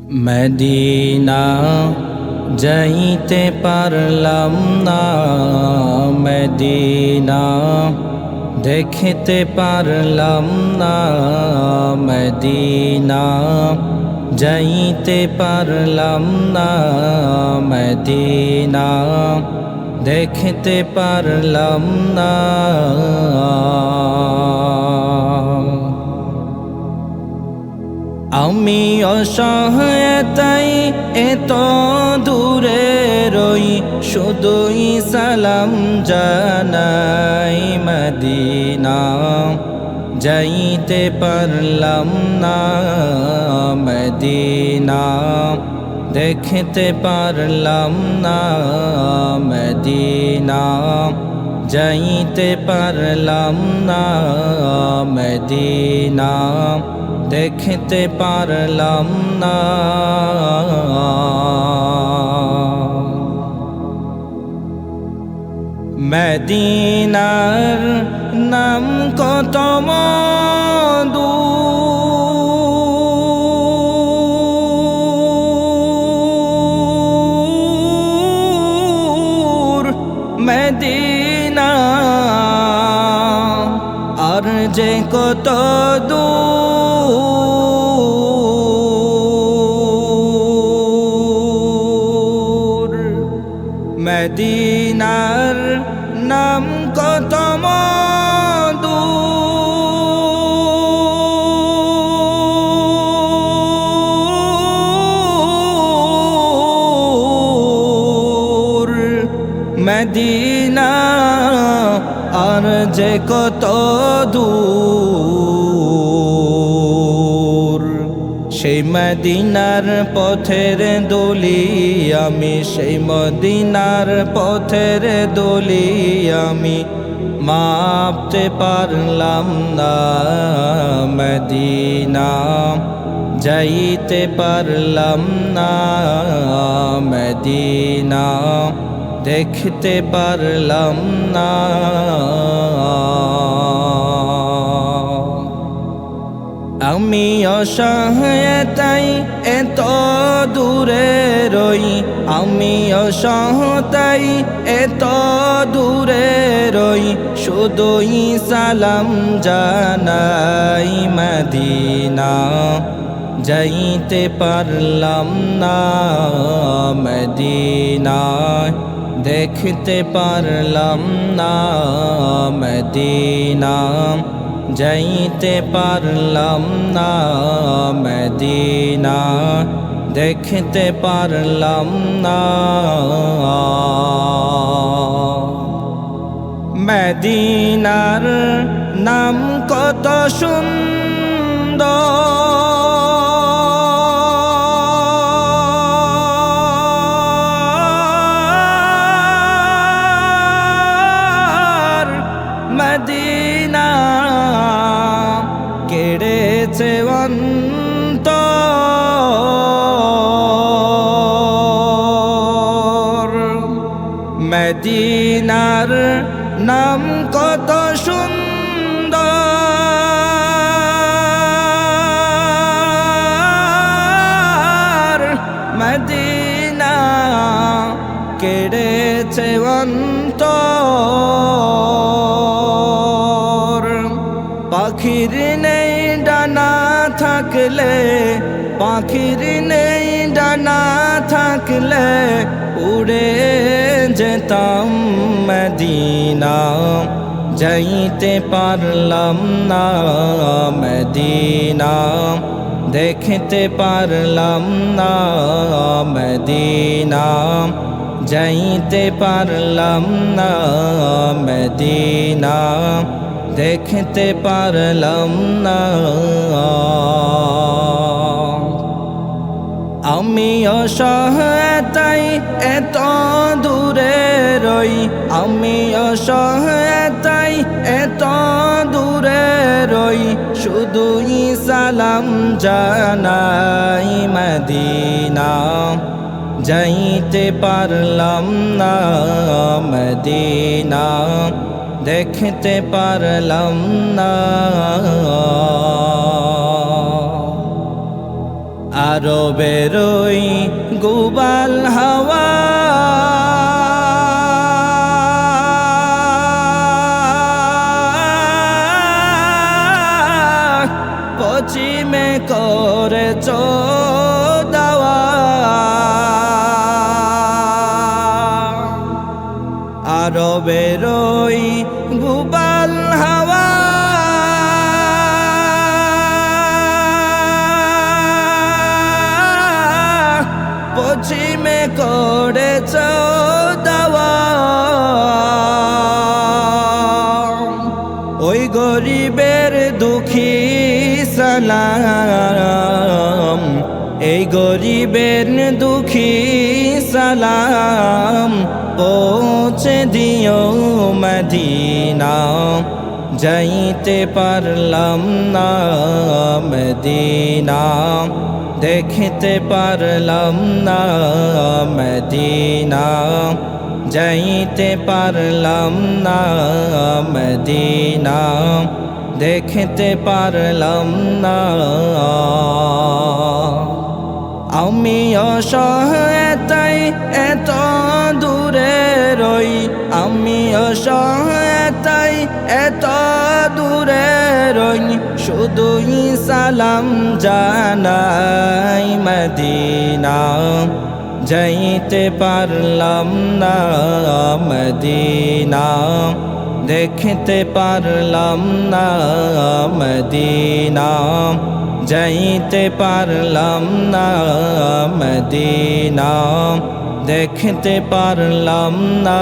Medina যাইতে পারলাম না, মদিনা দেখতে পারলাম না, মদিনা যাইতে পারলাম না, মদিনা দেখতে পারলাম না। আমি অসহায় তাই এত দূরে রই, শুধুই সালাম জানাই, মদিনা যাইতে পারলাম না, মদিনা দেখতে পারলাম না, মদিনা যাইতে পারলাম না, মদিনা দেখতে পারলাম না। মদিনার নাম কত মধু, মদিনা আর যে কত দূর, মদিনার নাম কত মধু, মদিনা আর যে কত দূর। সেই মদিনার পথের দোলি আমি, সেই মদিনার পথের দোলি আমি, মাপতে পারলাম না, মদিনা যাইতে পারলাম না, মদিনা দেখতে পারলাম না। আমি অসহায় তাই এত দূরে রই, আমি অসহায় তাই এত দূরে রই, শুধুই সালাম জানাই, মদিনা যাইতে পারলাম না, মদিনা দেখতে পারলাম না, মদিনা যাইতে পারলাম না, মদিনা দেখতে পারলাম না। মদিনার নাম কত সুন্দর, মদিনা কেড়েছে অন্তর, মদিনার নাম কত সুন্দর, মদিনা কেড়েছে অন্তর। পাখির নেই ডানা থাকলে, পাখির নেই ডানা থাকলে, উড়ে যেতাম, মদিনা যাইতে পারলাম না, মদিনা দেখতে পারলাম না, মদিনা যাইতে পারলাম না, মদিনা দেখতে পারলাম না। আমি অসহায় তাই এত দূরে রই, আমি অসহায় তাই এত দূরে রই, শুধুই সালাম জানাই, মদিনা যাইতে পারলাম না, মদিনা দেখতে পারলাম না। আরবের ওই গুবাল হাওয়া পশ্চিমে করেছ দাওয়া আরবের ওই গুবাল হাওয়া পশ্চিমে করেছ দাওয়া ওই গরিবের দুঃখী সালাম এই গরিবের দুঃখী সালাম পৌঁছে দিও মদিনা যাইতে পারলাম না মদিনা দেখতে পারলাম না মদিনা যাইতে পারলাম না মদিনা দেখতে পারলাম না আমি অসহায়তায় এত দূরে রই আমি অসহায়তায় এত দূরে রই শুধুই সালাম জানাই মদিনা যাইতে পারলাম না মদিনা দেখতে পারলাম না মদিনা যাইতে পারলাম না মদিনা দেখতে পারলাম না